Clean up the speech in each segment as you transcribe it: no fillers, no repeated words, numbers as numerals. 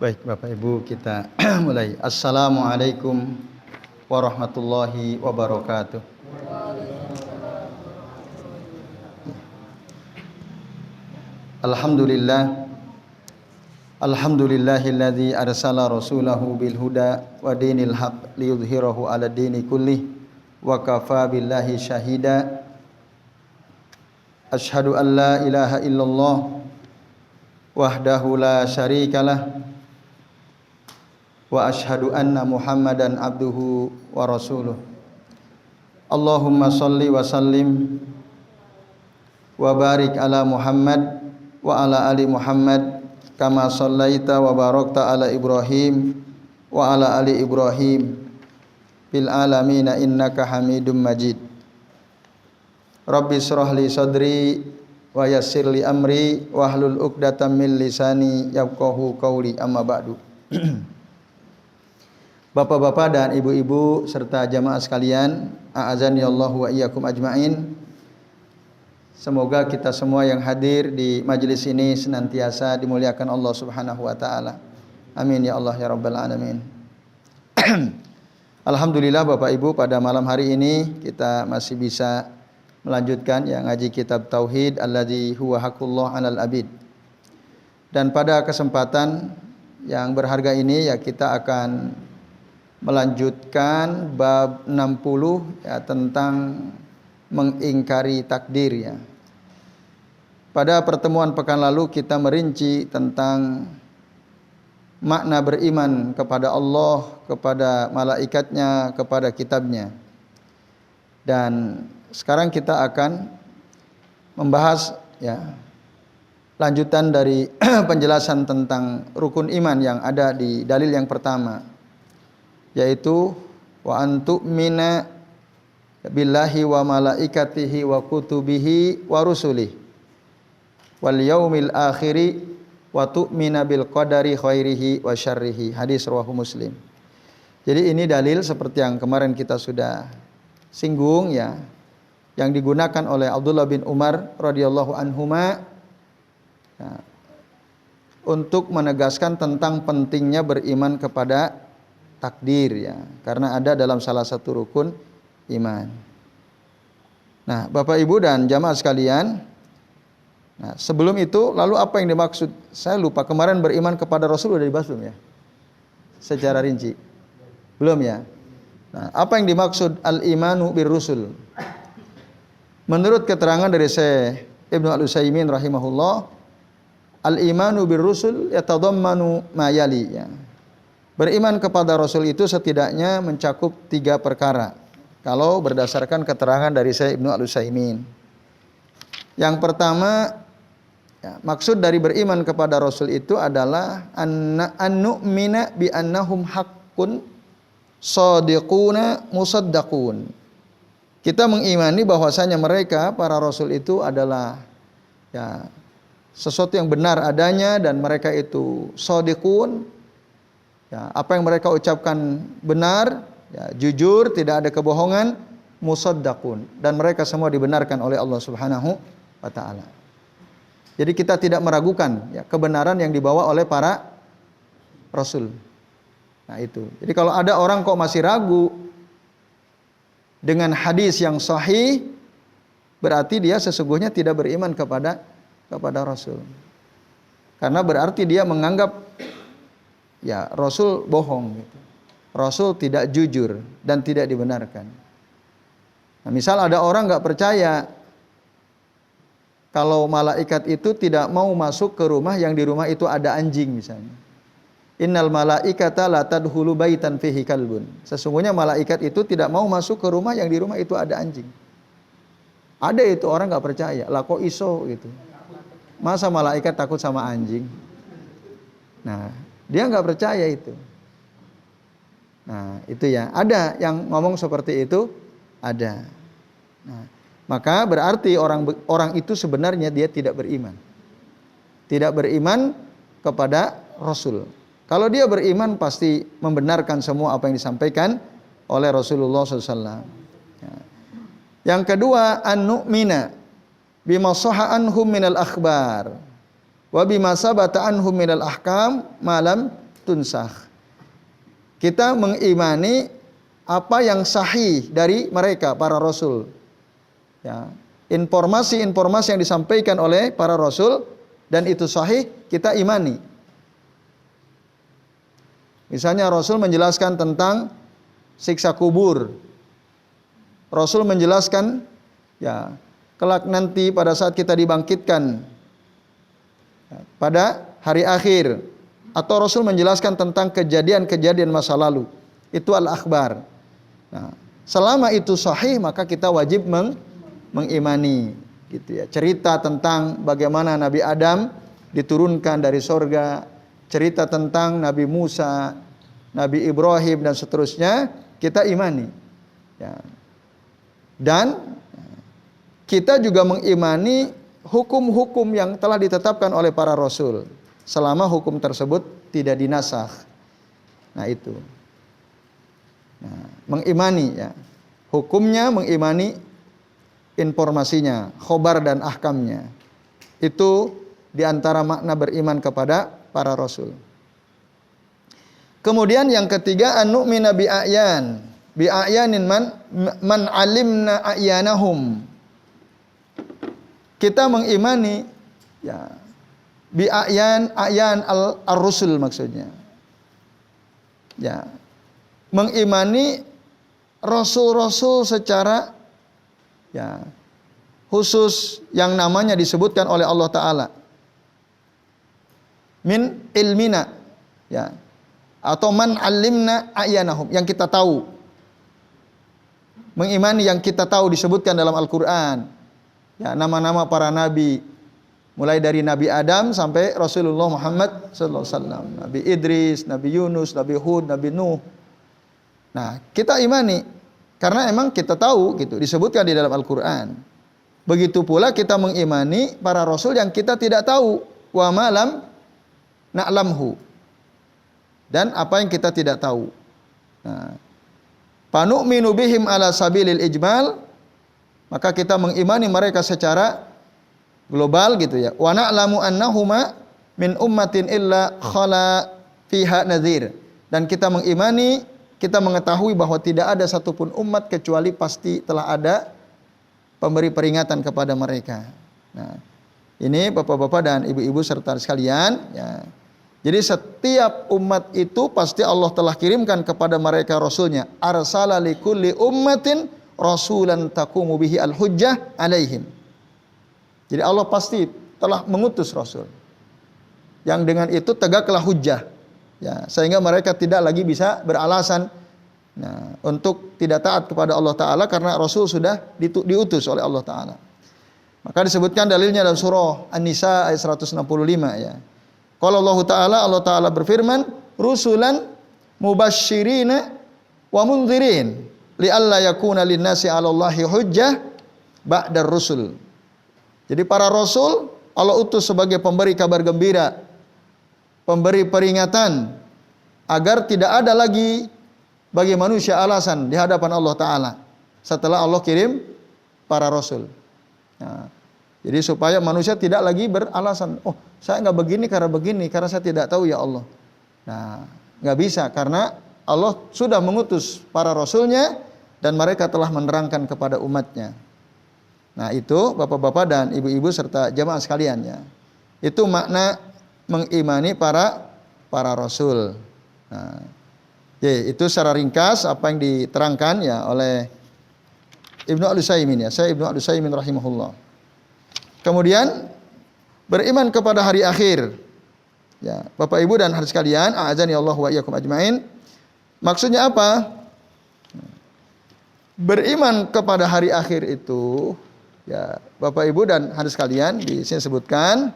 Baik Bapak Ibu, kita mulai. Assalamualaikum warahmatullahi wabarakatuh. Alhamdulillah. Alhamdulillahilladzi arsala rasulahu bil huda wa dinil haq liyudhhirahu 'ala dini kullih wa kafaa billahi syahida. Asyhadu an la ilaha illallah wahdahu la syarikalah wa asyhadu anna Muhammadan abduhu wa rasuluh. Allahumma shalli wa sallim wa barik ala Muhammad wa ala ali Muhammad kama shallaita wa barakta ala Ibrahim wa ala ali Ibrahim fil alamin innaka Hamidum Majid. Rabbi shrah li sadri wa yassir li amri wahlul 'uqdatam min lisani yafqahu qawli, amma ba'du. Bapak-bapak dan ibu-ibu serta jamaah sekalian, a'azani Allah wa iyyakum ajmain. Semoga kita semua yang hadir di majelis ini senantiasa dimuliakan Allah Subhanahu wa taala. Amin ya Allah ya rabbal alamin. Alhamdulillah Bapak Ibu, pada malam hari ini kita masih bisa melanjutkan yang ngaji kitab tauhid alladzi huwa haqqullah 'alal abid. Dan pada kesempatan yang berharga ini ya kita akan melanjutkan bab 60 ya, tentang mengingkari takdir ya. Pada pertemuan pekan lalu kita merinci tentang makna beriman kepada Allah, kepada malaikatnya, kepada kitabnya. Dan sekarang kita akan membahas ya lanjutan dari penjelasan tentang rukun iman yang ada di dalil yang pertama, yaitu wa antu'mina billahi wa malaikatihi wa kutubihi wa rusulihi wal yaumil akhiri wa tu'mina bil qadari khairihi wa syarrihi. Hadis riwayat Muslim. Jadi ini dalil seperti yang kemarin kita sudah singgung ya, yang digunakan oleh Abdullah bin Umar radhiyallahu anhuma ya, untuk menegaskan tentang pentingnya beriman kepada takdir ya, karena ada dalam salah satu rukun iman. Nah, Bapak Ibu dan jamaah sekalian, nah, sebelum itu lalu apa yang dimaksud? Saya lupa, kemarin beriman kepada Rasul sudah dibahas belum ya? Secara rinci. Belum ya? Nah, apa yang dimaksud al-imanu bir rusul? Menurut keterangan dari Syekh Ibnu Al-Utsaimin rahimahullah, al-imanu bir rusul yatadammanu ma yali ya. Beriman kepada Rasul itu setidaknya mencakup 3 perkara. Kalau berdasarkan keterangan dari Syekh Ibnu Al-Utsaimin. Yang pertama, ya, maksud dari beriman kepada Rasul itu adalah an-nu'mina bi annahum haqqun shadiquna musaddaqun. Kita mengimani bahwasanya mereka para rasul itu adalah ya sesuatu yang benar adanya dan mereka itu shadiqun. Ya, apa yang mereka ucapkan benar, ya, jujur, tidak ada kebohongan, musaddaqun, dan mereka semua dibenarkan oleh Allah Subhanahu wa taala. Jadi kita tidak meragukan ya kebenaran yang dibawa oleh para rasul. Nah, itu. Jadi kalau ada orang kok masih ragu dengan hadis yang sahih, berarti dia sesungguhnya tidak beriman kepada rasul. Karena berarti dia menganggap ya Rasul bohong gitu. Rasul tidak jujur dan tidak dibenarkan. Nah, misal ada orang nggak percaya kalau malaikat itu tidak mau masuk ke rumah yang di rumah itu ada anjing misalnya. Innal malaikata la tadkhulu baitan fihi kalbun. Sesungguhnya malaikat itu tidak mau masuk ke rumah yang di rumah itu ada anjing. Ada itu orang nggak percaya. Lah kok iso gitu. Masa malaikat takut sama anjing? Nah, dia nggak percaya itu. Nah, itu ya. Ada yang ngomong seperti itu, ada. Nah, maka berarti orang itu sebenarnya dia tidak beriman. Tidak beriman kepada Rasul. Kalau dia beriman pasti membenarkan semua apa yang disampaikan oleh Rasulullah SAW. Ya. Yang kedua, an-nu'mina bima sahha anhum minal akhbar wa bima sabata anhum minal ahkam malam tunsakh. Kita mengimani apa yang sahih dari mereka para rasul. Ya, informasi-informasi yang disampaikan oleh para rasul dan itu sahih, kita imani. Misalnya Rasul menjelaskan tentang siksa kubur. Rasul menjelaskan ya, kelak nanti pada saat kita dibangkitkan ya, pada hari akhir, atau Rasul menjelaskan tentang kejadian-kejadian masa lalu. Itu al-akhbar. Nah, selama itu sahih maka kita wajib mengimani gitu ya. Cerita tentang bagaimana Nabi Adam diturunkan dari sorga, cerita tentang Nabi Musa, Nabi Ibrahim dan seterusnya, kita imani. Ya. Dan kita juga mengimani hukum-hukum yang telah ditetapkan oleh para rasul, selama hukum tersebut tidak dinasakh. Nah itu. Nah, mengimani ya. Hukumnya mengimani informasinya, khobar dan ahkamnya. Itu diantara makna beriman kepada para rasul. Kemudian yang ketiga, an-nu'mina bi'a'yanin man alimna a'yanahum. Kita mengimani ya, a'yan ar-rusul maksudnya. Ya. Mengimani rasul-rasul secara ya, khusus yang namanya disebutkan oleh Allah Ta'ala. Min ilmina ya, atau man alimna a'yanahum, yang kita tahu. Mengimani yang kita tahu disebutkan dalam Al-Quran ya, nama-nama para nabi, mulai dari Nabi Adam sampai Rasulullah Muhammad sallallahu alaihi wasallam, Nabi Idris, Nabi Yunus, Nabi Hud, Nabi Nuh. Nah, kita imani karena emang kita tahu gitu, disebutkan di dalam Al-Quran. Begitu pula kita mengimani para rasul yang kita tidak tahu, wa malam na'lamhu, dan apa yang kita tidak tahu. Nah, panu'minu bihim ala sabilil ijmal, maka kita mengimani mereka secara global gitu ya. Wa na'lamu annahuma min ummatin illa khala fiha nadhir, dan kita mengimani, kita mengetahui bahwa tidak ada satupun umat kecuali pasti telah ada pemberi peringatan kepada mereka. Nah, ini bapak-bapak dan ibu-ibu serta sekalian ya. Jadi setiap umat itu pasti Allah telah kirimkan kepada mereka rasulnya. Arsala likulli ummatin rasulan taqumu bihi al-hujjah alaihim. Jadi Allah pasti telah mengutus rasul yang dengan itu tegaklah hujjah ya, sehingga mereka tidak lagi bisa beralasan nah, untuk tidak taat kepada Allah Ta'ala karena rasul sudah diutus oleh Allah Ta'ala. Maka disebutkan dalilnya dalam surah An-Nisa ayat 165 ya. Kalau Allah Ta'ala berfirman, rusulan mubasyirina wa mundzirin li'alla yakuna linnasi 'alallahi hujjah ba'dar rusul. Jadi para rasul Allah utus sebagai pemberi kabar gembira, pemberi peringatan, agar tidak ada lagi bagi manusia alasan di hadapan Allah Ta'ala setelah Allah kirim para rasul. Nah, jadi supaya manusia tidak lagi beralasan, oh saya nggak begini karena saya tidak tahu ya Allah. Nah, nggak bisa karena Allah sudah mengutus para rasulnya dan mereka telah menerangkan kepada umatnya. Nah itu bapak-bapak dan ibu-ibu serta jamaah sekalian ya. Itu makna mengimani para rasul. Nah, itu secara ringkas apa yang diterangkan ya oleh Ibnu Al-Utsaimin ya. Saya Ibnu Al-Utsaimin rahimahullah. Kemudian beriman kepada hari akhir. Ya, Bapak Ibu dan hadirin sekalian, a'adzani Allah wa iyyakum ajmain. Maksudnya apa? Beriman kepada hari akhir itu ya, Bapak Ibu dan hadirin sekalian, di sini sebutkan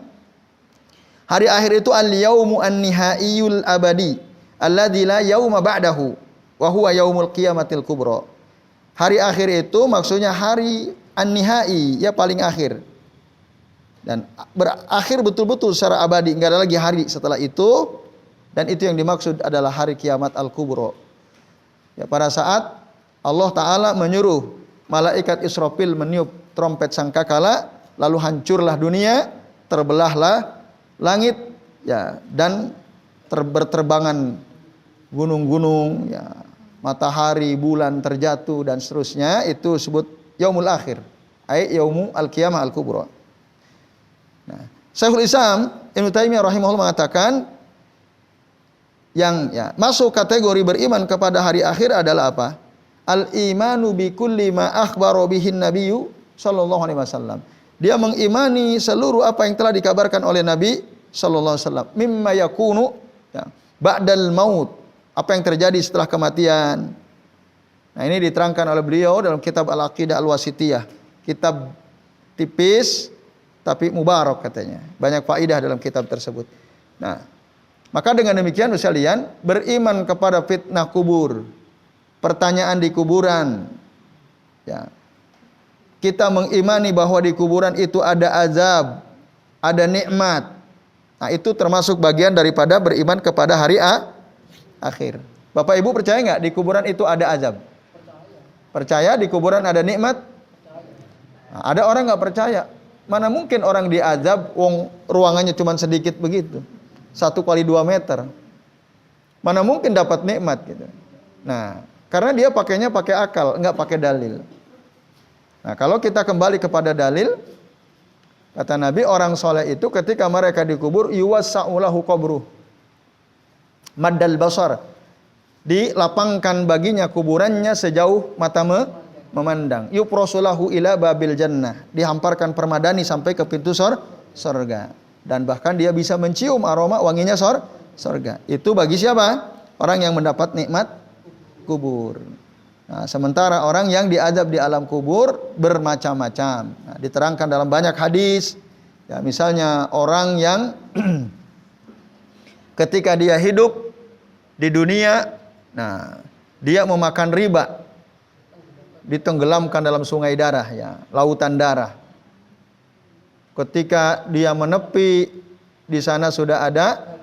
hari akhir itu al-yaumu an-nihaiyul abadi alladzi la yauma ba'dahu wa huwa yaumul qiyamatil kubra. Hari akhir itu maksudnya hari an-nihai, ya paling akhir. Dan berakhir betul-betul secara abadi, enggak ada lagi hari setelah itu, dan itu yang dimaksud adalah hari kiamat al-kubra. Ya, pada saat Allah Ta'ala menyuruh malaikat Israfil meniup trompet sangkakala, lalu hancurlah dunia, terbelahlah langit ya, dan berterbangan gunung-gunung, ya, matahari, bulan terjatuh dan seterusnya, itu disebut yaumul akhir, ai yaumu al-qiyamah al-kubra. Nah, Syekhul Islam Ibnu Taimiyah rahimahullah mengatakan yang ya masuk kategori beriman kepada hari akhir adalah apa? Al-imanu bi kulli ma akhbara bihi nabiyyu sallallahu alaihi wasallam. Dia mengimani seluruh apa yang telah dikabarkan oleh Nabi sallallahu alaihi wasallam. Mimma yakunu ya, ba'dal maut. Apa yang terjadi setelah kematian. Nah, ini diterangkan oleh beliau dalam kitab Al-Aqidah Al-Wasithiyah. Kitab tipis tapi mubarak katanya. Banyak faidah dalam kitab tersebut. Nah, maka dengan demikian sekalian, beriman kepada fitnah kubur, pertanyaan di kuburan. Ya. Kita mengimani bahwa di kuburan itu ada azab, ada nikmat. Nah, itu termasuk bagian daripada beriman kepada hari akhir. Bapak Ibu percaya nggak di kuburan itu ada azab? Percaya di kuburan ada nikmat? Nah, ada orang nggak percaya. Mana mungkin orang diazab, wong ruangannya cuma sedikit begitu, 1 kali 2 meter. Mana mungkin dapat nikmat gitu. Nah, karena dia pakainya pakai akal, nggak pakai dalil. Nah, kalau kita kembali kepada dalil, kata Nabi, orang soleh itu ketika mereka dikubur, yuwassa'ulahu qabruh, maddal basar, dilapangkan baginya kuburannya sejauh mata memandang. Yuprosulahu ila babil jannah, dihamparkan permadani sampai ke pintu surga. Dan bahkan dia bisa mencium aroma wanginya surga. Itu bagi siapa? Orang yang mendapat nikmat kubur. Nah, sementara orang yang diazab di alam kubur bermacam-macam. Nah, diterangkan dalam banyak hadis. Ya, misalnya orang yang ketika dia hidup di dunia, nah, dia memakan riba, ditenggelamkan dalam sungai darah, ya, lautan darah. Ketika dia menepi, di sana sudah ada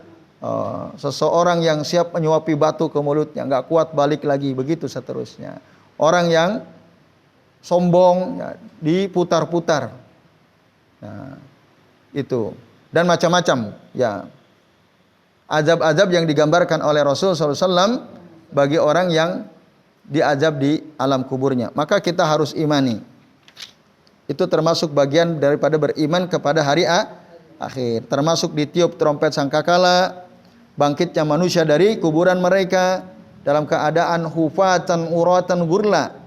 seseorang yang siap menyuapi batu ke mulutnya, nggak kuat balik lagi, begitu seterusnya. Orang yang sombong, ya, diputar-putar. Nah, itu dan macam-macam, ya. Azab-azab yang digambarkan oleh Rasul SAW bagi orang yang diazab di alam kuburnya. Maka kita harus imani. Itu termasuk bagian daripada beriman kepada hari akhir. Termasuk ditiup trompet sangkakala, bangkitnya manusia dari kuburan mereka dalam keadaan hufatan uratan gurla.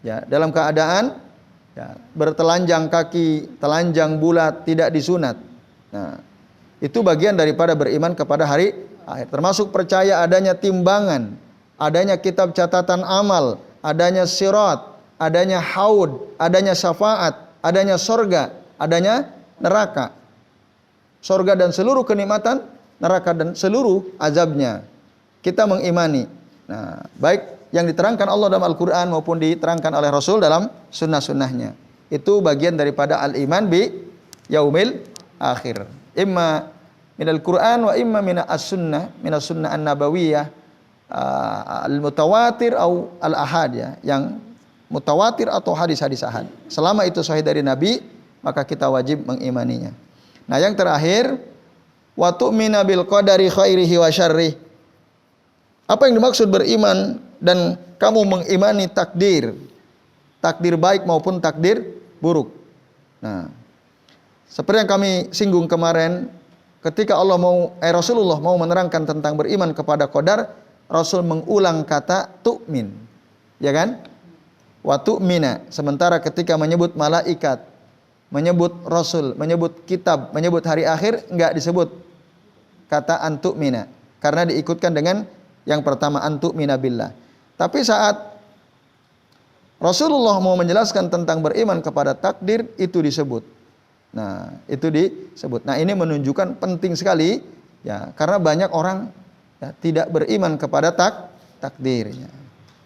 Ya, dalam keadaan ya, bertelanjang kaki, telanjang bulat, tidak disunat. Nah, itu bagian daripada beriman kepada hari akhir. Termasuk percaya adanya timbangan, adanya kitab catatan amal, adanya sirat, adanya haud, adanya syafaat, adanya sorga, adanya neraka. Sorga dan seluruh kenikmatan, neraka dan seluruh azabnya. Kita mengimani. Nah, baik yang diterangkan Allah dalam Al-Quran maupun diterangkan oleh Rasul dalam sunnah-sunnahnya. Itu bagian daripada al-iman bi yaumil akhir. Imma minal Quran wa imma minas sunnah an-nabawiyah al-mutawatir atau al-ahad, ya, yang mutawatir atau hadis-hadis ahad. Selama itu sahih dari Nabi, maka kita wajib mengimaninya. Nah, yang terakhir, wa tu'mina bil qadari khairihi wa syarrih. Apa yang dimaksud beriman dan kamu mengimani takdir? Takdir baik maupun takdir buruk. Nah, seperti yang kami singgung kemarin, ketika Rasulullah mau menerangkan tentang beriman kepada qadar, Rasul mengulang kata tu'min. Ya kan? Wa tu'mina. Sementara ketika menyebut malaikat, menyebut Rasul, menyebut kitab, menyebut hari akhir, enggak disebut kata antu'mina. Karena diikutkan dengan yang pertama antu'mina billah. Tapi saat Rasulullah mau menjelaskan tentang beriman kepada takdir, itu disebut. Nah, itu disebut. Nah, ini menunjukkan penting sekali, ya, karena banyak orang, ya, tidak beriman kepada takdir. Ya.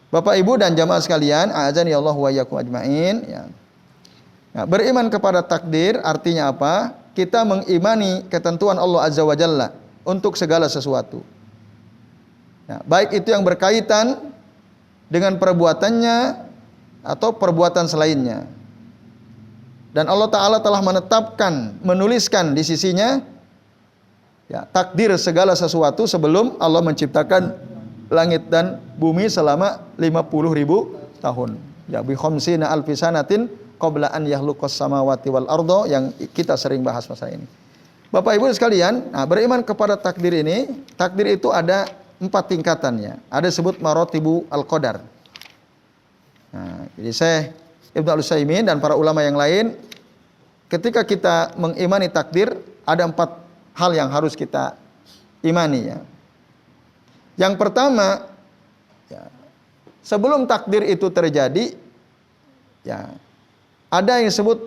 Bapak Ibu dan jamaah sekalian, a'azani Allah wa iyyakum ajmain, ya. Nah, beriman kepada takdir artinya apa? Kita mengimani ketentuan Allah Azza wa Jalla untuk segala sesuatu. Nah, baik itu yang berkaitan dengan perbuatannya atau perbuatan selainnya. Dan Allah Ta'ala telah menetapkan, menuliskan di sisinya Ya, takdir segala sesuatu sebelum Allah menciptakan langit dan bumi selama 50.000 tahun. Ya, bi khamsina alfi sanatin qabla an yakhluqas samawati wal ardo, yang kita sering bahas masalah ini. Bapak Ibu sekalian, nah, beriman kepada takdir ini, takdir itu ada 4 tingkatannya. Ada disebut maratibu al-qadar. Nah, jadi saya Ibnu Al-Utsaimin dan para ulama yang lain, ketika kita mengimani takdir, ada 4 hal yang harus kita imani, ya. Yang pertama, ya, sebelum takdir itu terjadi, ya, ada yang disebut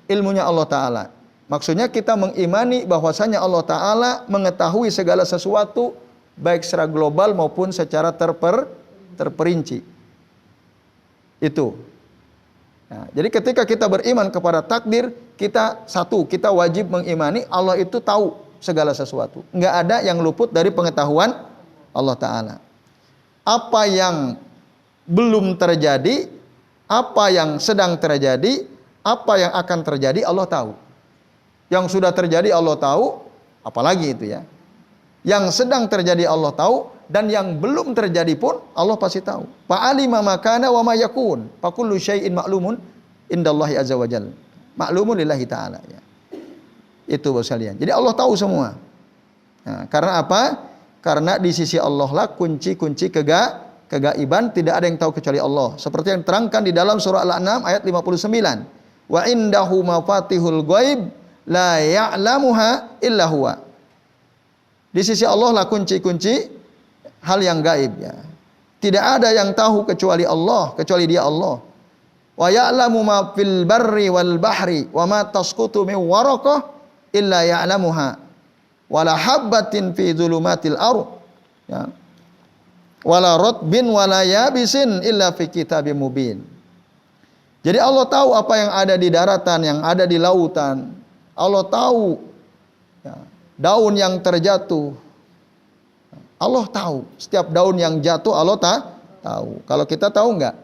ilmunya Allah Ta'ala. Maksudnya kita mengimani bahwasanya Allah Ta'ala mengetahui segala sesuatu, baik secara global maupun secara terperinci. Itu. Nah, jadi ketika kita beriman kepada takdir, kita wajib mengimani Allah itu tahu segala sesuatu. Enggak ada yang luput dari pengetahuan Allah Ta'ala. Apa yang belum terjadi, apa yang sedang terjadi, apa yang akan terjadi, Allah tahu. Yang sudah terjadi Allah tahu, apalagi itu, ya. Yang sedang terjadi Allah tahu, dan yang belum terjadi pun Allah pasti tahu. Fa'alima ma kana wa ma yakun, fa kullu syai'in ma'lumun indallahi azza wa jalla. Ma'lumun lillahi ta'ala, ya. Itu bos sekalian. Jadi Allah tahu semua. Nah, karena apa? Karena di sisi Allah lah kunci-kunci kegaiban, tidak ada yang tahu kecuali Allah. Seperti yang diterangkan di dalam surah Al-An'am ayat 59. Wa indahu mafatihul ghaib la ya'lamuha illa huwa. Di sisi Allah lah kunci-kunci hal yang gaib, ya. Tidak ada yang tahu kecuali Allah, kecuali Dia Allah. Wa ya'lamu ma fil barri wal bahri wa ma tasqutu min waraqah illa ya'lamuha wala habbatin fi dhulumatil ardh, ya, wala ratbin wala yabisin illa fi kitabim mubin. Jadi Allah tahu apa yang ada di daratan, yang ada di lautan. Allah tahu, ya, daun yang terjatuh. Allah tahu setiap daun yang jatuh, Allah tahu. Kalau kita tahu enggak?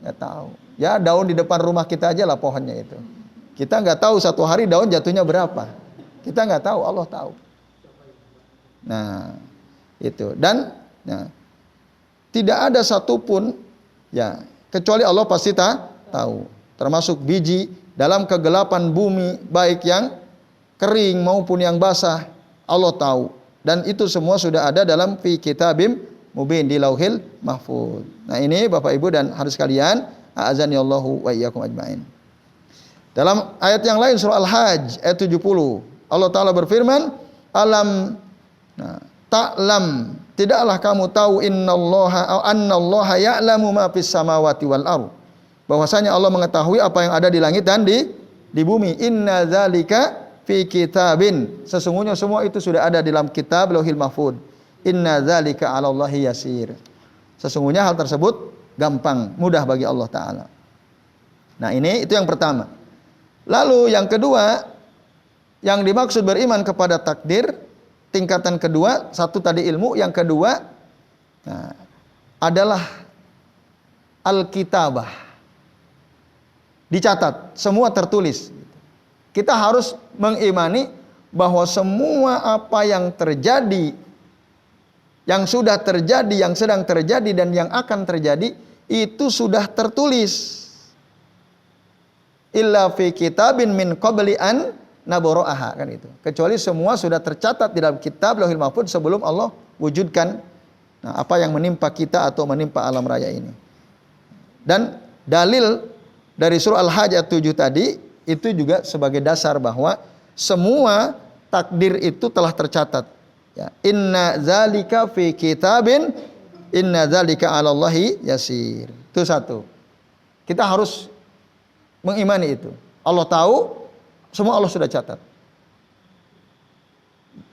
Enggak tahu. Ya, daun di depan rumah kita aja lah pohonnya itu. Kita nggak tahu satu hari daun jatuhnya berapa. Kita nggak tahu, Allah tahu. Nah, itu. Dan nah, tidak ada satupun, ya, kecuali Allah pasti tahu. Termasuk biji dalam kegelapan bumi, baik yang kering maupun yang basah, Allah tahu. Dan itu semua sudah ada dalam fi kitabim mubin, di Lauhil Mahfuz. Nah, ini Bapak Ibu dan harus sekalian, a'azanillahu wa iyyakum ajmain. Dalam ayat yang lain surah Al-Hajj ayat 70, Allah Ta'ala berfirman, alam, nah, ta'lam, tidaklah kamu tahu annallaha ya'lamu ma fis samawati wal ardh, bahwasanya Allah mengetahui apa yang ada di langit dan di bumi. Inna dzalika fi kitabin, sesungguhnya semua itu sudah ada di dalam kitab Lauhil Mahfuz. Inna dzalika 'alallahi yasir, sesungguhnya hal tersebut gampang, mudah bagi Allah Ta'ala. Nah, ini itu yang pertama. Lalu yang kedua, yang dimaksud beriman kepada takdir, tingkatan kedua, satu tadi ilmu, yang kedua, nah, adalah al-kitabah. Dicatat, semua tertulis. Kita harus mengimani bahwa semua apa yang terjadi, yang sudah terjadi, yang sedang terjadi, dan yang akan terjadi, itu sudah tertulis. Illa fi kitabin min qabli an nabra'aha, kan itu. Kecuali semua sudah tercatat di dalam kitab Lauhil Mahfuz sebelum Allah wujudkan, nah, apa yang menimpa kita atau menimpa alam raya ini. Dan dalil dari surah Al-Hajj ayat 7 tadi itu juga sebagai dasar bahwa semua takdir itu telah tercatat. Ya, inna dzalika fi kitabin, inna dzalika 'alallahi yasir. Itu satu. Kita harus mengimani itu. Allah tahu, semua Allah sudah catat.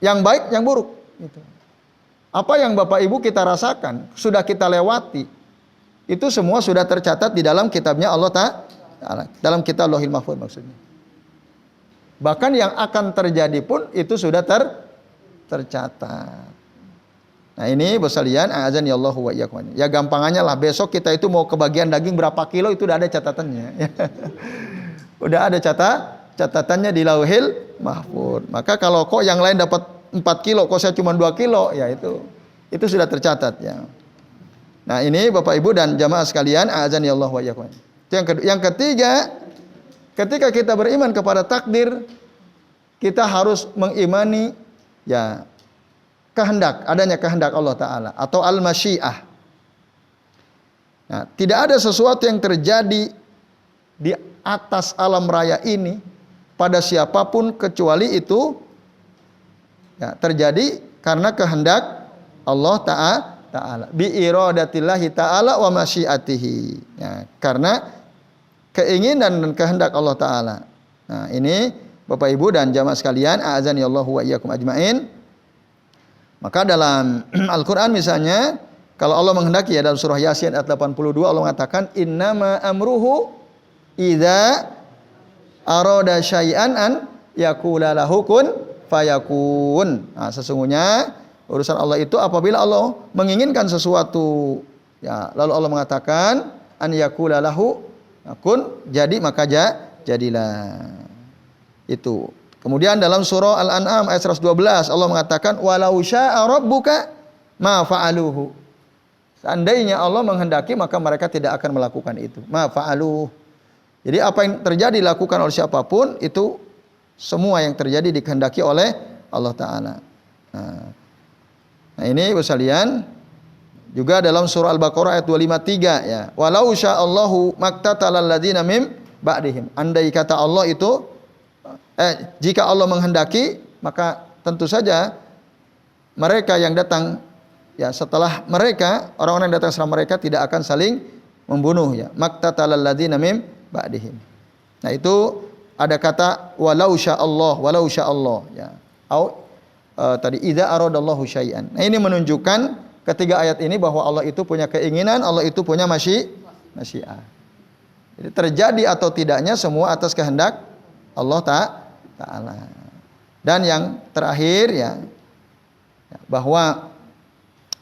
Yang baik, yang buruk. Gitu. Apa yang Bapak Ibu kita rasakan, sudah kita lewati, itu semua sudah tercatat di dalam kitabnya Allah Ta'ala. Dalam kitab Lauhil Mahfuz maksudnya. Bahkan yang akan terjadi pun itu sudah tercatat. Nah, ini sekalian, azan ya Allahu wa iyyakum. Ya gampangannya lah, besok kita itu mau kebagian daging berapa kilo itu udah ada catatannya. Udah ada catatannya di Lauhil mahfud. Maka kalau kok yang lain dapat 4 kilo, kok saya cuma 2 kilo, ya itu sudah tercatat ya. Nah, ini Bapak Ibu dan jamaah sekalian, azan ya Allah wa iyyakum. Yang ketiga, ketika kita beriman kepada takdir, kita harus mengimani ya adanya kehendak Allah Ta'ala atau al-masyiah. Nah, tidak ada sesuatu yang terjadi di atas alam raya ini pada siapapun kecuali itu ya, terjadi karena kehendak Allah Ta'ala. Bi iradatillahi ta'ala wa masyiatihi. Ya, karena keinginan dan kehendak Allah Ta'ala. Nah, ini Bapak Ibu dan jamaah sekalian, a'azani Allahu wa iyyakum ajmain. Maka dalam Al-Quran misalnya, kalau Allah menghendaki ya dalam surah Yasin ayat 82 Allah mengatakan innama amruhu idza arada syai'an an yaqula lahu kun fayakun. Nah, sesungguhnya urusan Allah itu apabila Allah menginginkan sesuatu ya lalu Allah mengatakan an yaqula lahu kun, jadi maka jadilah. Itu. Kemudian dalam surah Al-An'am ayat 112 Allah mengatakan walau syaa rabbuka ma fa'aluhu. Seandainya Allah menghendaki maka mereka tidak akan melakukan itu. Ma fa'aluhu. Jadi apa yang terjadi dilakukan oleh siapapun itu semua yang terjadi dikehendaki oleh Allah Ta'ala. Nah ini Ibu sekalian, juga dalam surah Al-Baqarah ayat 253 ya. Walau sya'allahu maktatalal ladzina mim ba'dihim. Andai kata Allah itu jika Allah menghendaki, maka tentu saja mereka yang datang ya setelah mereka, orang-orang yang datang setelah mereka tidak akan saling membunuh ya. Maktatalal ladzina mim ba'dihim. Nah, itu ada kata walau sya'allah ya. Tadi idza aradallahu syai'an. Nah, ini menunjukkan ketiga ayat ini bahwa Allah itu punya keinginan, Allah itu punya masyiah. Jadi terjadi atau tidaknya semua atas kehendak Allah Ta'ala. Dan yang terakhir ya bahwa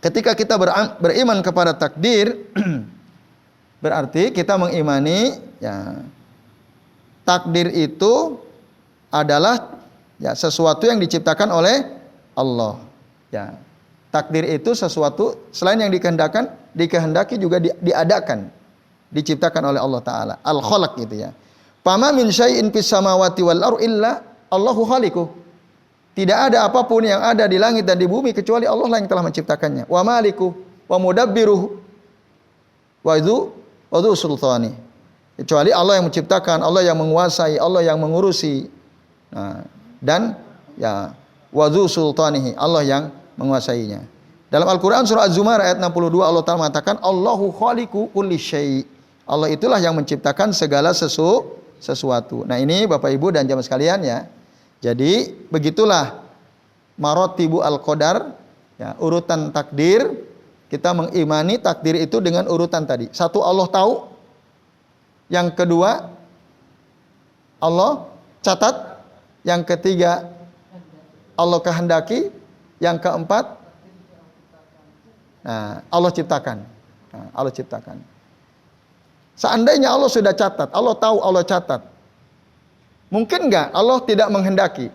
ketika kita beriman kepada takdir berarti kita mengimani ya takdir itu adalah ya sesuatu yang diciptakan oleh Allah. Ya. Takdir itu sesuatu selain yang dikehendaki juga diadakan, diciptakan oleh Allah Ta'ala. Al-Khalaq gitu ya. Fama min syai'in fis samawati wal ardi illa Allahu khaliquh. Tidak ada apapun yang ada di langit dan di bumi kecuali Allah lah yang telah menciptakannya. Wa maliku wa mudabbiruh wa dzu sultani. Kecuali Allah yang menciptakan, Allah yang menguasai, Allah yang mengurusi. Nah, dan ya wa dzu sultanihi, Allah yang menguasainya. Dalam Al-Qur'an surah Az-Zumar ayat 62 Allah Ta'ala mengatakan Allahu khaliqu kulli syai'. Allah itulah yang menciptakan segala sesuatu. Nah, ini Bapak Ibu dan jamaah sekalian ya. Jadi begitulah maratibu al-qadar ya, urutan takdir. Kita mengimani takdir itu dengan urutan tadi. Satu, Allah tahu. Yang kedua, Allah catat. Yang ketiga, Allah kehendaki. Yang keempat, Allah ciptakan. Allah ciptakan. Seandainya Allah sudah catat, Allah tahu, Allah catat. Mungkin enggak Allah tidak menghendaki?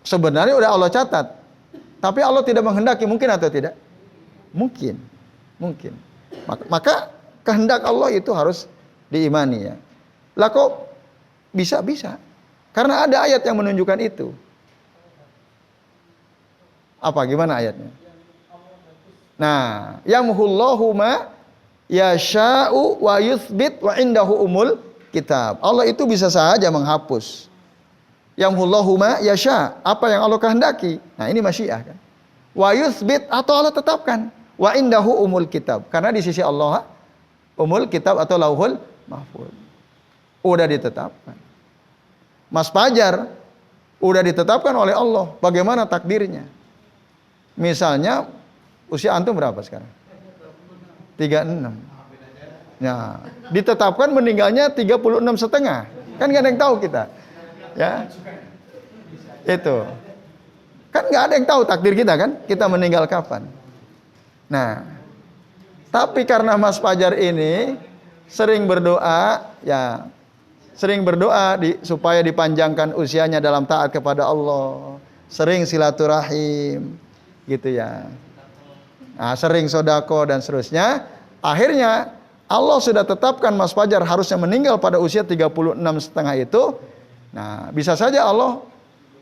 Sebenarnya udah Allah catat. Tapi Allah tidak menghendaki, mungkin atau tidak? Mungkin. Maka kehendak Allah itu harus diimani ya. Lah kok bisa? Karena ada ayat yang menunjukkan itu. Apa gimana ayatnya? Nah, yamhullahu ma yasha'u wa yuthbit wa indahu umul kitab. Allah itu bisa saja menghapus. Yamhullahu ma yasha', apa yang Allah kehendaki. Nah, ini masyiah kan. Wa yuthbit, atau Allah tetapkan. Wa indahu umul kitab. Karena di sisi Allah umul kitab atau lauhul mahfuz. Udah ditetapkan. Mas Fajar udah ditetapkan oleh Allah bagaimana takdirnya. Misalnya usia antum berapa sekarang? 36. Nah, ditetapkan meninggalnya 36,5. Kan nggak ada yang tahu kita. Ya. Itu. Kan nggak ada yang tahu takdir kita kan? Kita meninggal kapan. Nah, tapi karena Mas Fajar ini sering berdoa, ya Sering berdoa supaya dipanjangkan usianya dalam taat kepada Allah. Sering silaturahim, gitu ya. Nah, sering sodako dan seterusnya. Akhirnya Allah sudah tetapkan Mas Fajar harusnya meninggal pada usia 36,5 itu. Nah, bisa saja Allah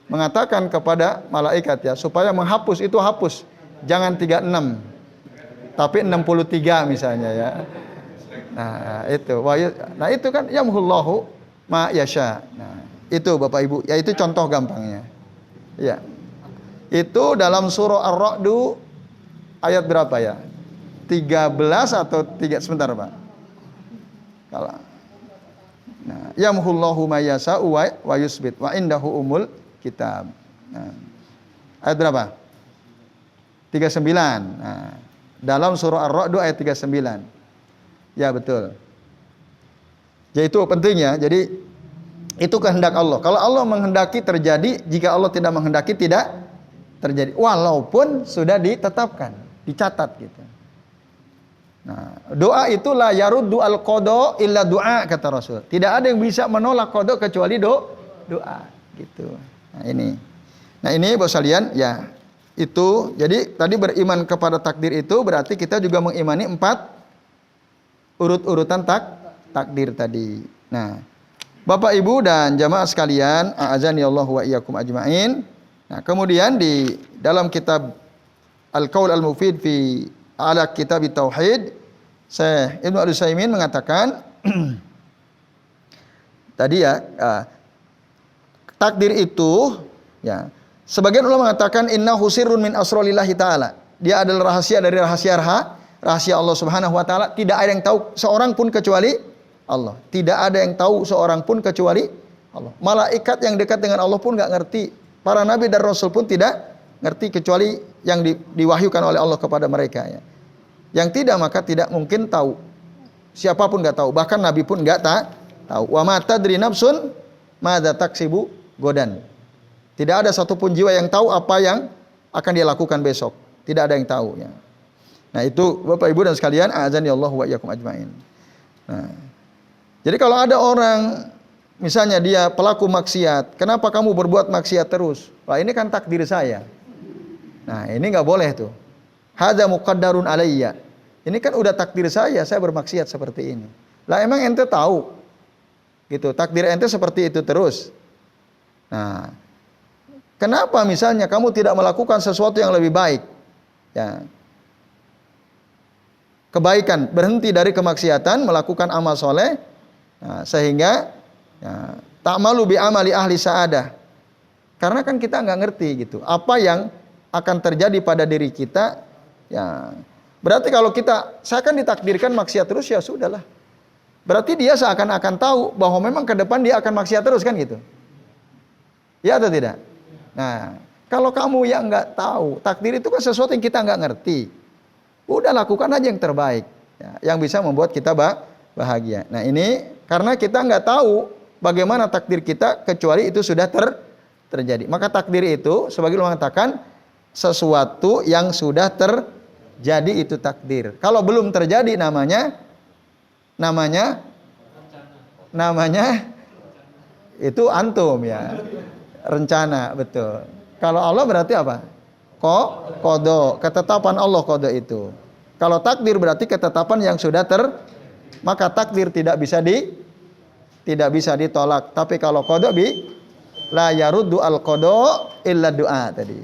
mengatakan kepada malaikat ya, supaya menghapus itu hapus. Jangan 36, tapi 63 misalnya ya. Nah, itu. Nah, itu kan yamhullahu ma yasha. Nah, itu Bapak Ibu, ya itu contoh gampangnya. Ya. Itu dalam surah Ar-Ra'd ayat berapa ya? 13 atau 3 sebentar, Pak. Kalau nah, yamhullahu ma yasha'u wa yusbit wa indahu umul kitab. Nah, ayat berapa? 39. Nah, dalam surah Ar-Ra'd ayat 39. Ya, betul. Jadi itu pentingnya. Jadi itu kehendak Allah. Kalau Allah menghendaki terjadi, jika Allah tidak menghendaki tidak terjadi. Walaupun sudah ditetapkan, dicatat gitu. Nah, doa itu la yaruddu al-qada illa doa, kata Rasul. Tidak ada yang bisa menolak qada kecuali doa gitu. Nah, ini. Nah, ini Bapak sekalian, ya. Itu jadi tadi beriman kepada takdir itu berarti kita juga mengimani 4 urut-urutan takdir tadi. Nah, Bapak Ibu dan jamaah sekalian, a'azani Allah wa iyyakum ajmain. Nah, kemudian di dalam kitab Al-Qaul Al-Mufid fi ala kitab Tauhid, Syekh Ibnu Utsaimin mengatakan tadi ya, takdir itu ya, sebagian ulama mengatakan innahu sirrun min asrarillahi taala. Dia adalah rahasia dari rahasia Allah Subhanahu wa taala. Tidak ada yang tahu seorang pun kecuali Allah. Tidak ada yang tahu seorang pun kecuali Allah. Malaikat yang dekat dengan Allah pun enggak ngerti. Para nabi dan rasul pun tidak ngerti kecuali yang diwahyukan oleh Allah kepada mereka ya. Yang tidak maka tidak mungkin tahu. Siapapun enggak tahu, bahkan nabi pun enggak tahu. Wa ma tadri nafsun madza taksibu godan. Tidak ada satupun jiwa yang tahu apa yang akan dia lakukan besok. Tidak ada yang tahu ya. Nah, itu Bapak Ibu dan sekalian, azan ya Allah wa iyyakum ajmain. Nah, jadi kalau ada orang misalnya dia pelaku maksiat, kenapa kamu berbuat maksiat terus? Wah, ini kan takdir saya. Nah, ini enggak boleh tuh. Hadza muqaddarun alayya. Ini kan udah takdir saya bermaksiat seperti ini. Lah emang ente tahu? Gitu, takdir ente seperti itu terus. Nah, kenapa misalnya kamu tidak melakukan sesuatu yang lebih baik? Ya. Kebaikan, berhenti dari kemaksiatan, melakukan amal soleh, nah, sehingga ya, ta'malu bi amali ahli sa'adah. Karena kan kita nggak ngerti gitu, apa yang akan terjadi pada diri kita. Ya, berarti kalau saya kan ditakdirkan maksiat terus, ya sudahlah. Berarti dia seakan-akan tahu bahwa memang ke depan dia akan maksiat terus kan gitu. Ya atau tidak? Nah, kalau kamu yang nggak tahu, takdir itu kan sesuatu yang kita nggak ngerti. Udah lakukan aja yang terbaik, ya, yang bisa membuat kita bahagia. Nah, ini karena kita nggak tahu bagaimana takdir kita kecuali itu sudah terjadi. Maka takdir itu sebagai ulama mengatakan sesuatu yang sudah terjadi itu takdir. Kalau belum terjadi namanya itu antum ya. Rencana, betul. Kalau Allah berarti apa? Qada, ketetapan Allah qada itu. Kalau takdir berarti ketetapan yang sudah maka takdir tidak bisa ditolak. Tapi kalau qada la yaruddu al qada illa doa tadi.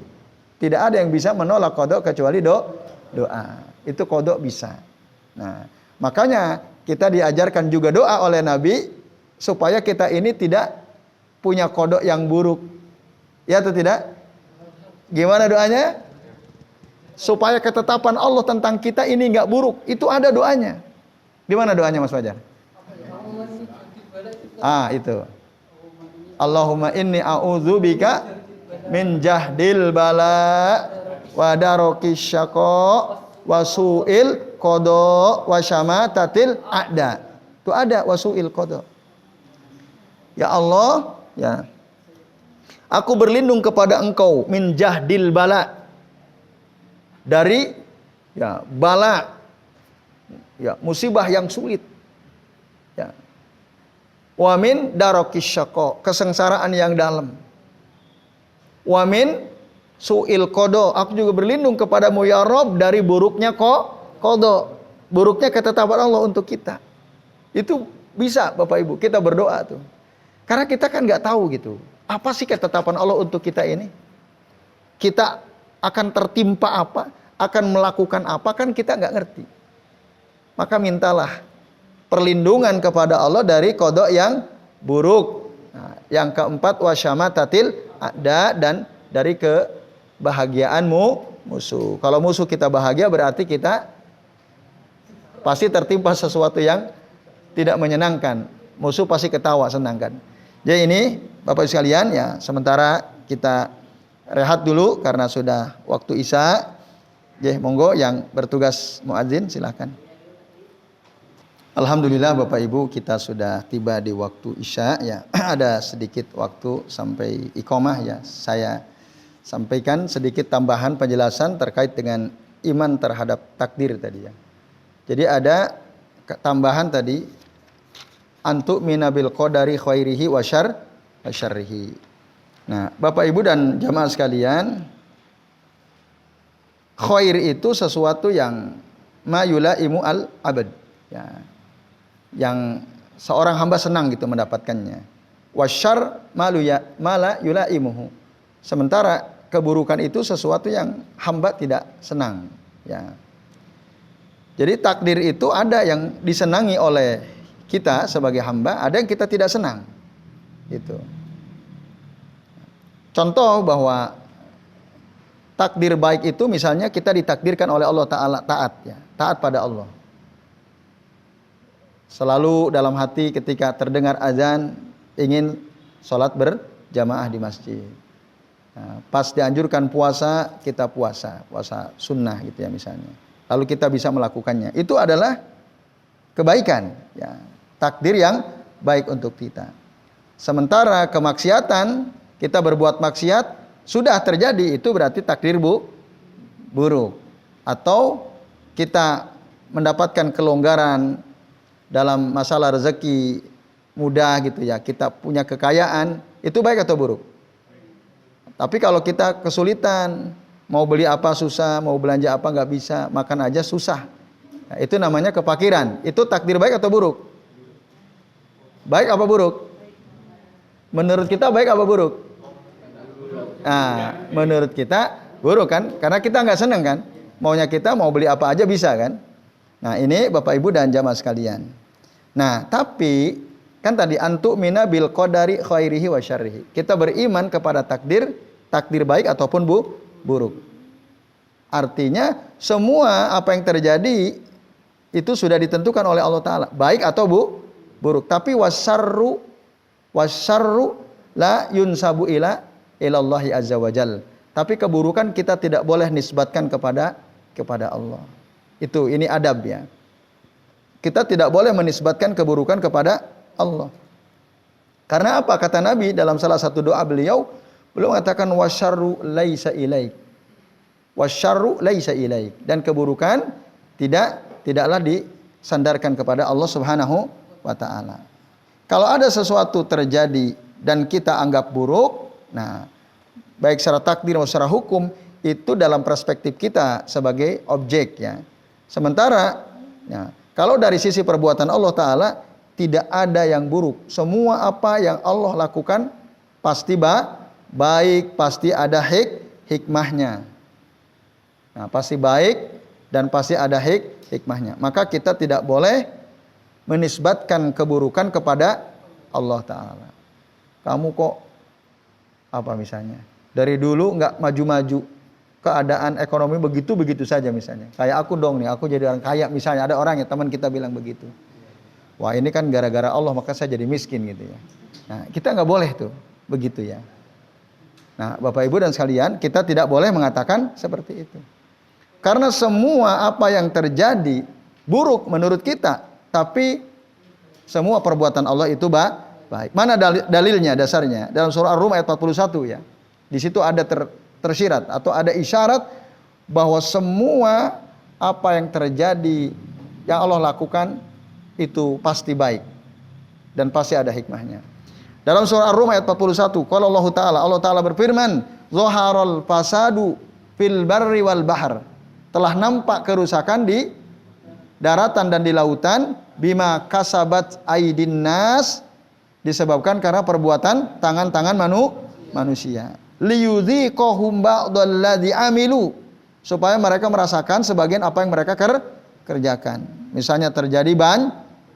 Tidak ada yang bisa menolak qada kecuali doa. Itu qada bisa. Nah, makanya kita diajarkan juga doa oleh Nabi supaya kita ini tidak punya qada yang buruk. Ya atau tidak? Gimana doanya? Supaya ketetapan Allah tentang kita ini enggak buruk. Itu ada doanya. Di mana doanya Mas Fajar? Itu. Allahumma inni a'udzubika min jahdil bala wa darokis syaqa wa su'il qada wa syamatatil a'da. Itu ada wa su'il qada. Ya Allah, ya. Aku berlindung kepada Engkau min jahdil bala, dari ya bala, ya musibah yang sulit, ya wa min darokis syaqa, kesengsaraan yang dalam. Wa min su'il qada, aku juga berlindung kepadamu ya Rabb dari buruknya qada, buruknya ketetapan Allah untuk kita. Itu bisa Bapak Ibu, kita berdoa tuh. Karena kita kan nggak tahu gitu, apa sih ketetapan Allah untuk kita ini? Kita akan tertimpa apa, akan melakukan apa, kan kita nggak ngerti. Maka mintalah perlindungan kepada Allah dari qada yang buruk. Nah, yang keempat wasyamatatil a'da, dan dari kebahagiaanmu musuh. Kalau musuh kita bahagia berarti kita pasti tertimpa sesuatu yang tidak menyenangkan. Musuh pasti ketawa, senang kan. Jadi ini Bapak Ibu sekalian ya, sementara kita rehat dulu karena sudah waktu Isya. Jadi monggo yang bertugas muadzin silahkan. Alhamdulillah Bapak Ibu, kita sudah tiba di waktu Isya ya. Ada sedikit waktu sampai iqamah ya. Saya sampaikan sedikit tambahan penjelasan terkait dengan iman terhadap takdir tadi ya. Jadi ada tambahan tadi, antu minabil qadari khairihi wa syarrihi. Nah, Bapak Ibu dan jamaah sekalian, khair itu sesuatu yang ma yulaimu al abad ya, yang seorang hamba senang gitu mendapatkannya. Wasyarr mala yulaimuhu, sementara keburukan itu sesuatu yang hamba tidak senang ya. Jadi takdir itu ada yang disenangi oleh kita sebagai hamba, ada yang kita tidak senang gitu. Contoh bahwa takdir baik itu misalnya kita ditakdirkan oleh Allah Ta'ala taat ya, taat pada Allah. Selalu dalam hati ketika terdengar azan ingin sholat berjamaah di masjid. Nah, pas dianjurkan puasa, kita puasa sunnah gitu ya misalnya. Lalu kita bisa melakukannya. Itu adalah kebaikan ya, takdir yang baik untuk kita. Sementara kemaksiatan, kita berbuat maksiat sudah terjadi, itu berarti takdir buruk. Atau kita mendapatkan kelonggaran dalam masalah rezeki mudah gitu ya, kita punya kekayaan, itu baik atau buruk? Tapi kalau kita kesulitan, mau beli apa susah, mau belanja apa nggak bisa, makan aja susah, nah, itu namanya kefakiran. Itu takdir baik atau buruk? Baik apa buruk? Menurut kita baik apa buruk? Nah, menurut kita buruk kan? Karena kita nggak seneng kan? Maunya kita mau beli apa aja bisa kan? Nah ini Bapak Ibu dan jamaah sekalian. Nah tapi kan tadi antu mina bil qadari khairihi wa syarrihi. Kita beriman kepada takdir baik ataupun buruk. Artinya semua apa yang terjadi itu sudah ditentukan oleh Allah Ta'ala, baik atau buruk. Tapi wasyarru la yunsabu ilallahi azza wajal. Tapi keburukan kita tidak boleh nisbatkan kepada Allah. Ini adab ya. Kita tidak boleh menisbatkan keburukan kepada Allah. Karena apa? Kata Nabi dalam salah satu doa beliau mengatakan wasyarru laisa ilaik. Wasyarru laisa ilaik. Dan keburukan tidaklah disandarkan kepada Allah Subhanahu wa taala. Kalau ada sesuatu terjadi dan kita anggap buruk, nah, baik secara takdir maupun secara hukum, itu dalam perspektif kita sebagai objek ya. Sementara ya, kalau dari sisi perbuatan Allah Ta'ala tidak ada yang buruk. Semua apa yang Allah lakukan pasti baik, pasti ada hikmahnya. Nah, pasti baik dan pasti ada hikmahnya. Maka kita tidak boleh menisbatkan keburukan kepada Allah Ta'ala. Kamu kok apa misalnya? Dari dulu nggak maju-maju, keadaan ekonomi begitu saja misalnya. Kayak aku dong nih, aku jadi orang kaya misalnya. Ada orang ya, teman kita bilang begitu. Wah ini kan gara-gara Allah maka saya jadi miskin gitu ya. Nah kita nggak boleh tuh begitu ya. Nah Bapak Ibu dan sekalian, kita tidak boleh mengatakan seperti itu. Karena semua apa yang terjadi buruk menurut kita, tapi semua perbuatan Allah itu baik. Mana dalilnya, dasarnya? Dalam surah Ar-Rum ayat 41 ya. Di situ ada tersirat atau ada isyarat bahwa semua apa yang terjadi yang Allah lakukan itu pasti baik. dan pasti ada hikmahnya. Dalam surah Ar-Rum ayat 41, qala Allah Ta'ala berfirman, "Zaharal fasadu fil barri wal bahr." Telah nampak kerusakan di daratan dan di lautan, bima kasabat aidin nas, disebabkan karena perbuatan tangan-tangan manusia. Liyudhiqahum ba'dalladzi amilu, supaya mereka merasakan sebagian apa yang mereka kerjakan. Misalnya terjadi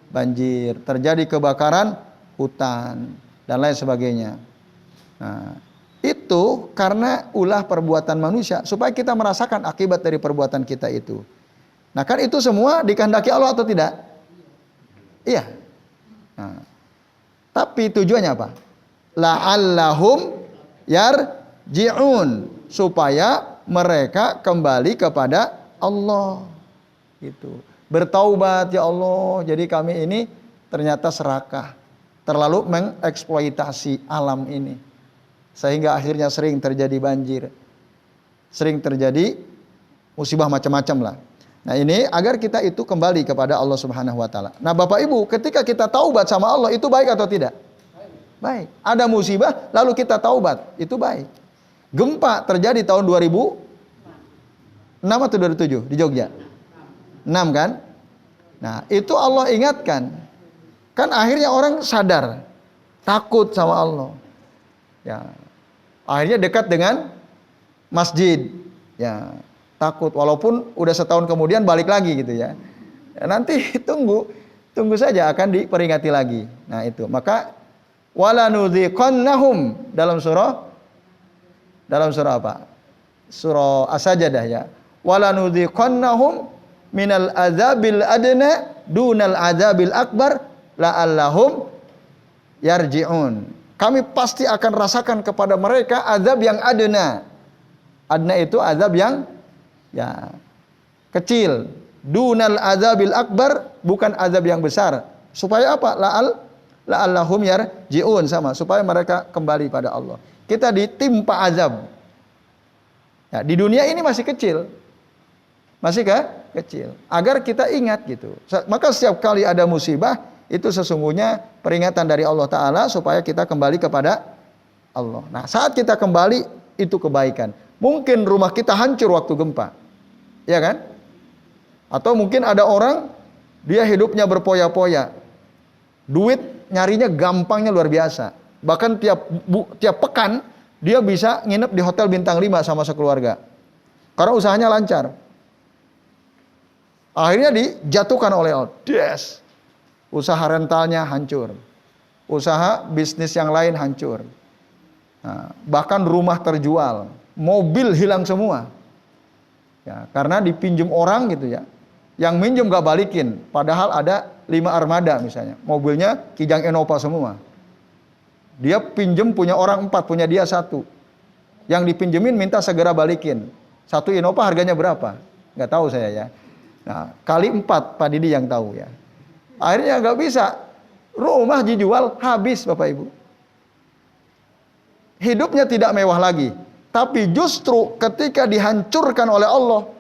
banjir, terjadi kebakaran hutan dan lain sebagainya. Nah, itu karena ulah perbuatan manusia, supaya kita merasakan akibat dari perbuatan kita itu. Nah, kan itu semua dikehendaki Allah atau tidak? Iya. Nah, tapi tujuannya apa? La'allahum yarji'un, supaya mereka kembali kepada Allah. Gitu. Bertaubat, ya Allah, jadi kami ini ternyata serakah, terlalu mengeksploitasi alam ini, sehingga akhirnya sering terjadi banjir, sering terjadi musibah macam-macam lah. Nah, ini agar kita itu kembali kepada Allah Subhanahu wa taala. Nah, Bapak Ibu, ketika kita taubat sama Allah itu baik atau tidak? Baik. Ada musibah lalu kita taubat, itu baik. Gempa terjadi tahun 2006 atau 2007 di Jogja. 6 kan? Nah, itu Allah ingatkan. Kan akhirnya orang sadar, takut sama Allah. Ya. Akhirnya dekat dengan masjid. Ya. Takut, walaupun udah setahun kemudian balik lagi gitu ya. Nanti tunggu saja akan diperingati lagi. Nah, itu. Maka walanudhiqannahum dalam surah apa? Surah As-Sajdah ya. Walanudhiqannahum minal adzabil adna dunal adzabil akbar la'allahum yarji'un. Kami pasti akan rasakan kepada mereka azab yang adna. Adna itu azab yang kecil. Dunal azabil akbar, bukan azab yang besar. Supaya apa? La'allahum yarji'un, sama, supaya mereka kembali pada Allah. Kita ditimpa azab. Ya, di dunia ini masih kecil. Masih kecil. Agar kita ingat gitu. Maka setiap kali ada musibah, itu sesungguhnya peringatan dari Allah Ta'ala supaya kita kembali kepada Allah. Nah, saat kita kembali, itu kebaikan. Mungkin rumah kita hancur waktu gempa. Ya kan? Atau mungkin ada orang, dia hidupnya berpoya-poya. Duit nyarinya gampangnya luar biasa. Bahkan tiap pekan, dia bisa nginep di hotel bintang 5 sama sekeluarga. Karena usahanya lancar. Akhirnya dijatuhkan oleh Allah. Usaha rentalnya hancur. Usaha bisnis yang lain hancur. Nah, bahkan rumah terjual. Mobil hilang semua. Ya, karena dipinjam orang gitu ya. Yang minjem gak balikin. Padahal ada 5 armada misalnya. Mobilnya Kijang Innova semua. Dia pinjem punya orang 4, punya dia 1. Yang dipinjemin minta segera balikin. 1 Innova harganya berapa? Gak tahu saya ya. Nah, kali 4 Pak Didi yang tahu ya. Akhirnya gak bisa. Rumah dijual habis Bapak Ibu. Hidupnya tidak mewah lagi. Tapi justru ketika dihancurkan oleh Allah,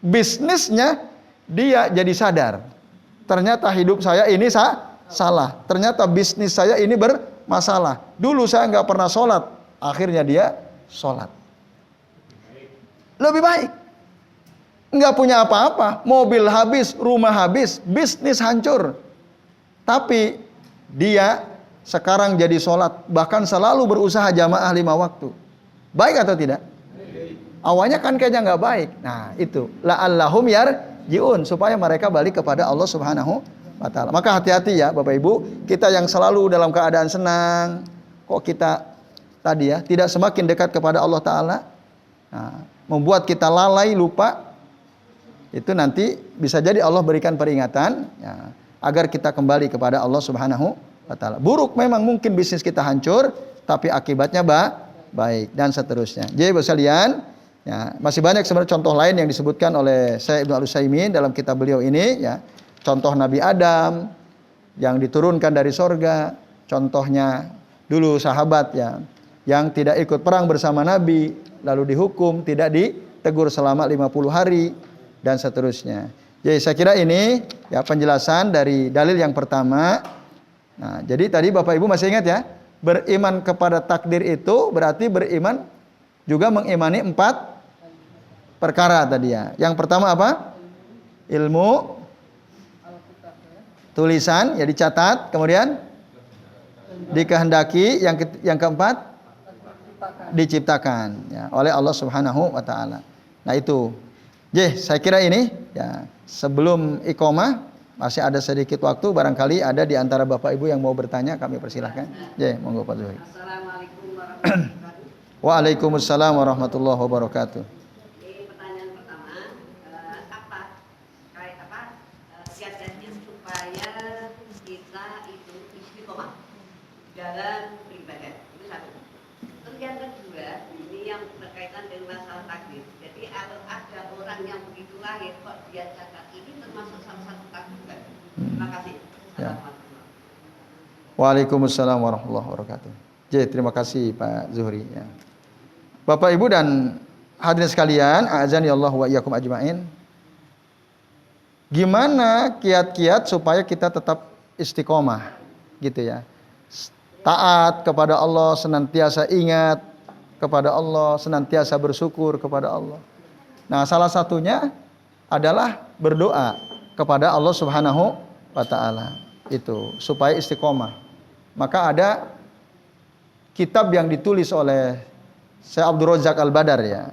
bisnisnya dia jadi sadar. Ternyata hidup saya ini salah. Ternyata bisnis saya ini bermasalah. Dulu saya nggak pernah sholat. Akhirnya dia sholat. Lebih baik. Nggak punya apa-apa. Mobil habis, rumah habis, bisnis hancur. Tapi dia sekarang jadi sholat. Bahkan selalu berusaha jamaah 5 waktu. Baik atau tidak? Awalnya kan kayaknya nggak baik. Nah, itu la'allahum yarji'un, supaya mereka balik kepada Allah Subhanahu wa taala. Maka hati-hati ya Bapak Ibu, kita yang selalu dalam keadaan senang, kok kita tadi ya tidak semakin dekat kepada Allah taala. Nah, membuat kita lalai, lupa. Itu nanti bisa jadi Allah berikan peringatan ya, agar kita kembali kepada Allah Subhanahu wa taala. Buruk memang mungkin bisnis kita hancur, tapi akibatnya baik dan seterusnya. Jadi Bapak sekalian, ya, masih banyak sebenarnya contoh lain yang disebutkan oleh Syekh Ibnu Al-Utsaimin dalam kitab beliau ini ya. Contoh Nabi Adam yang diturunkan dari sorga, contohnya dulu sahabat ya yang tidak ikut perang bersama Nabi lalu dihukum tidak ditegur selama 50 hari dan seterusnya. Jadi saya kira ini ya penjelasan dari dalil yang pertama Nah, jadi tadi Bapak Ibu masih ingat ya, beriman kepada takdir itu berarti beriman juga mengimani 4 perkara tadi ya. Yang pertama apa? Ilmu, tulisan ya dicatat, kemudian dikehendaki, yang keempat diciptakan ya oleh Allah Subhanahu wa taala. Nah, itu. Saya kira ini ya, sebelum iqamah masih ada sedikit waktu, barangkali ada di antara Bapak Ibu yang mau bertanya, kami persilahkan. Monggo Pak Zuhri. Assalamualaikum warahmatullahi wabarakatuh. Waalaikumsalam warahmatullahi wabarakatuh. Pertanyaan pertama, kiat-kiatnya supaya kita itu istiqomah dalam beribadah, itu satu. Terus yang kedua, ini yang berkaitan dengan masalah takdir. Jadi kalau ada orang yang begitu lahir kok dia cacat, ini termasuk salah satu takdir. Terima kasih. Waalaikumsalam warahmatullahi wabarakatuh. Terima kasih Pak Zuhri ya. Bapak Ibu dan hadirin sekalian, a'azani Allah wa iyyakum ajmain. Gimana kiat-kiat supaya kita tetap istiqomah gitu ya. Taat kepada Allah, senantiasa ingat kepada Allah, senantiasa bersyukur kepada Allah. Nah, salah satunya adalah berdoa kepada Allah Subhanahu wa taala. Itu supaya istiqomah. Maka ada kitab yang ditulis oleh Syekh Abdul Razak Al-Badar ya.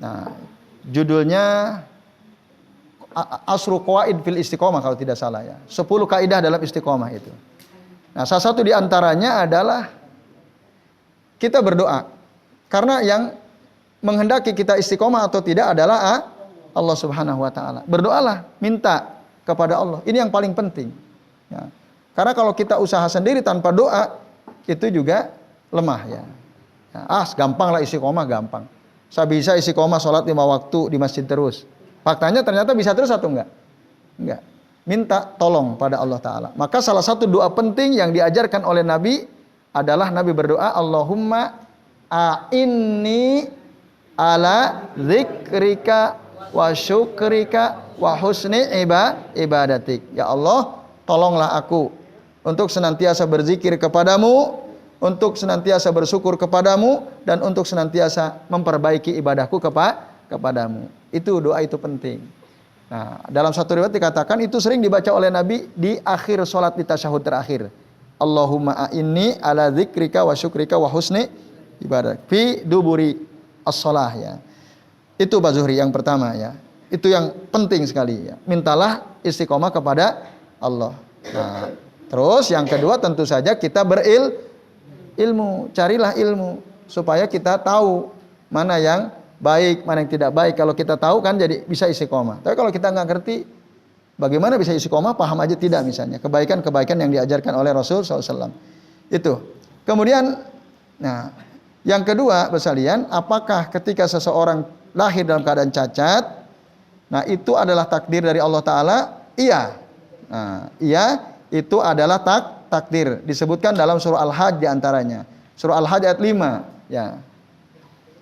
Nah, judulnya Asru Qawaid fil Istiqomah kalau tidak salah ya. 10 kaidah dalam istiqomah itu. Nah, salah satu di antaranya adalah kita berdoa. Karena yang menghendaki kita istiqomah atau tidak adalah Allah Subhanahu wa taala. Berdoalah, minta kepada Allah. Ini yang paling penting. Ya. Karena kalau kita usaha sendiri tanpa doa, itu juga lemah ya. Gampang lah istiqomah, gampang. Saya bisa istiqomah sholat 5 waktu di masjid terus. Faktanya ternyata bisa terus atau enggak? Enggak. Minta tolong pada Allah Ta'ala. Maka salah satu doa penting yang diajarkan oleh Nabi adalah Nabi berdoa, Allahumma a'inni ala zikrika wa syukrika wa husni ibadatik. Ya Allah, tolonglah aku untuk senantiasa berzikir kepadamu, untuk senantiasa bersyukur kepadamu, dan untuk senantiasa memperbaiki ibadahku kepadamu. Itu doa itu penting. Nah, dalam satu riwayat dikatakan itu sering dibaca oleh Nabi di akhir sholat di tasyahud terakhir. Allahumma a'inni ala dzikrika wa syukrika wa husni ibadah fi duburi as-shalah ya. Itu Pak Zuhri yang pertama ya. Itu yang penting sekali ya. Mintalah istiqomah kepada Allah. Nah, terus yang kedua tentu saja kita berilmu, carilah ilmu supaya kita tahu mana yang baik, mana yang tidak baik. Kalau kita tahu kan jadi bisa istiqomah. Tapi kalau kita nggak ngerti, bagaimana bisa istiqomah? Paham aja tidak misalnya. Kebaikan-kebaikan yang diajarkan oleh Rasul SAW. Itu. Kemudian, nah, yang kedua, besalian, apakah ketika seseorang lahir dalam keadaan cacat, nah itu adalah takdir dari Allah Ta'ala? Iya. Nah, iya, itu adalah takdir. Disebutkan dalam surah Al-Hajj diantaranya. Surah Al-Hajj ayat 5. Ya.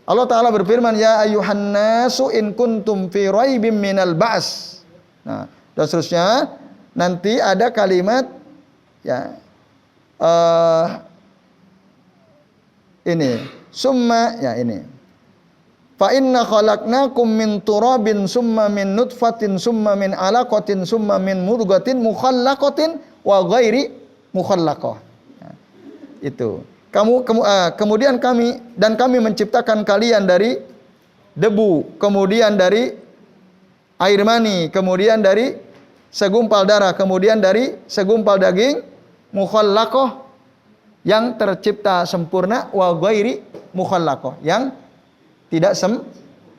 Allah Ta'ala berfirman, Ya ayuhan nasu in kuntum fi raibim minal ba's. Nah, dan seterusnya, nanti ada kalimat, ya, ini, summa, ya ini. Fa inna khalaqnakum min turabin summa min nutfatin summa min alaqatin summa min mudghatin mukhallaqatin wa ghairi mukhallaqah. Nah, itu. Kemudian kami menciptakan kalian dari debu, kemudian dari air mani, kemudian dari segumpal darah, kemudian dari segumpal daging, mukhallaqah yang tercipta sempurna, wa ghairi mukhallaqah yang tidak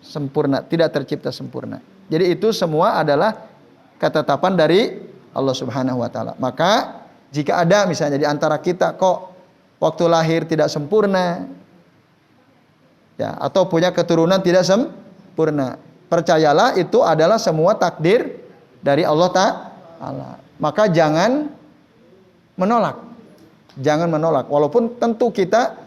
sempurna, tidak tercipta sempurna. Jadi itu semua adalah ketetapan dari Allah Subhanahu wa taala. Maka jika ada misalnya di antara kita kok waktu lahir tidak sempurna, ya, atau punya keturunan tidak sempurna, percayalah itu adalah semua takdir dari Allah Ta'ala. Maka jangan menolak. Jangan menolak. Walaupun tentu kita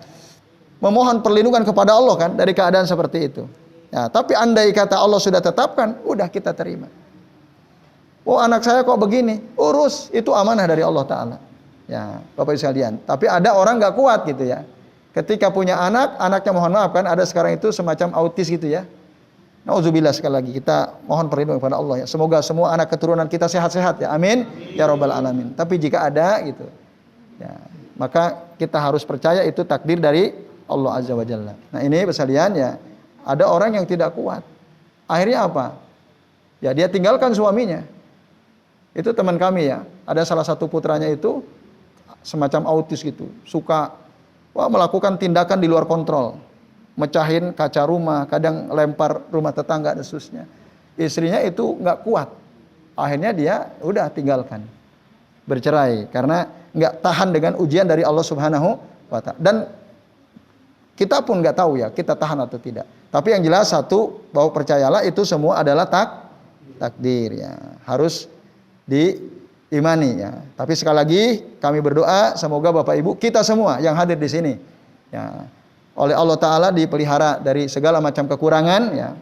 memohon perlindungan kepada Allah kan dari keadaan seperti itu. Ya, tapi andai kata Allah sudah tetapkan, udah kita terima. Oh anak saya kok begini, urus, itu amanah dari Allah Ta'ala. Ya, Bapak Ibu sekalian. Tapi ada orang nggak kuat gitu ya. Ketika punya anak, anaknya mohon maaf kan ada sekarang itu semacam autis gitu ya. Nauzubillah sekali lagi kita mohon perlindungan kepada Allah ya. Semoga semua anak keturunan kita sehat-sehat ya. Amin ya rabbal alamin. Tapi jika ada gitu, ya, maka kita harus percaya itu takdir dari Allah Azza wa Jalla. Nah ini sekalian ya, ada orang yang tidak kuat. Akhirnya apa? Ya dia tinggalkan suaminya. Itu teman kami ya, ada salah satu putranya itu semacam autis gitu, suka melakukan tindakan di luar kontrol, mecahin kaca rumah, kadang lempar rumah tetangga dan seterusnya. Istrinya itu nggak kuat, akhirnya dia udah tinggalkan, bercerai karena nggak tahan dengan ujian dari Allah Subhanahu wa Ta'ala. Dan kita pun nggak tahu ya kita tahan atau tidak. Tapi yang jelas satu, bahwa percayalah itu semua adalah takdir ya, harus diimani ya. Tapi sekali lagi kami berdoa semoga Bapak Ibu kita semua yang hadir di sini ya oleh Allah Ta'ala dipelihara dari segala macam kekurangan ya,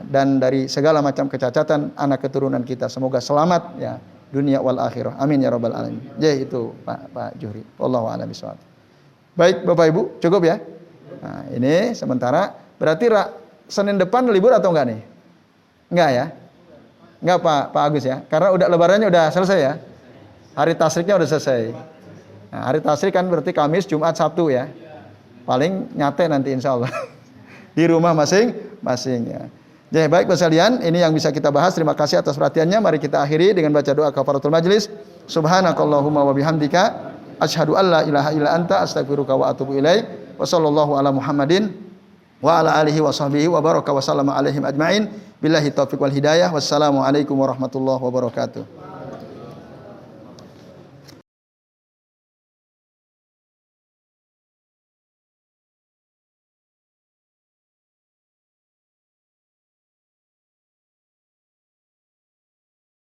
dan dari segala macam kecacatan anak keturunan kita. Semoga selamat ya dunia wal akhirah. Amin ya rabbal alamin. Ya itu Pak Juhri. Wallahu a'lam bishawab. Baik Bapak Ibu cukup ya. Nah, ini sementara berarti Senin depan libur atau enggak nih? Enggak ya? Enggak Pak Agus ya, karena udah lebarannya udah selesai ya. Hari tasriknya udah selesai. Nah, hari tasrik kan berarti Kamis, Jumat, Sabtu ya. Paling nyate nanti insya Allah. Di rumah masing-masing ya. Jadi baik Bapak sekalian, ini yang bisa kita bahas. Terima kasih atas perhatiannya. Mari kita akhiri dengan baca doa kafaratul majlis. Subhanakallahumma wa bihamdika asyhadu an la ilaha illa anta astaghfiruka wa atubu ilaik. Wa sallallahu ala Muhammadin wa ala alihi wa sahbihi wa baraka wa sallama alaihim ajmain. Billahi taufiq wal hidayah. Wassalamualaikum warahmatullahi wabarakatuh.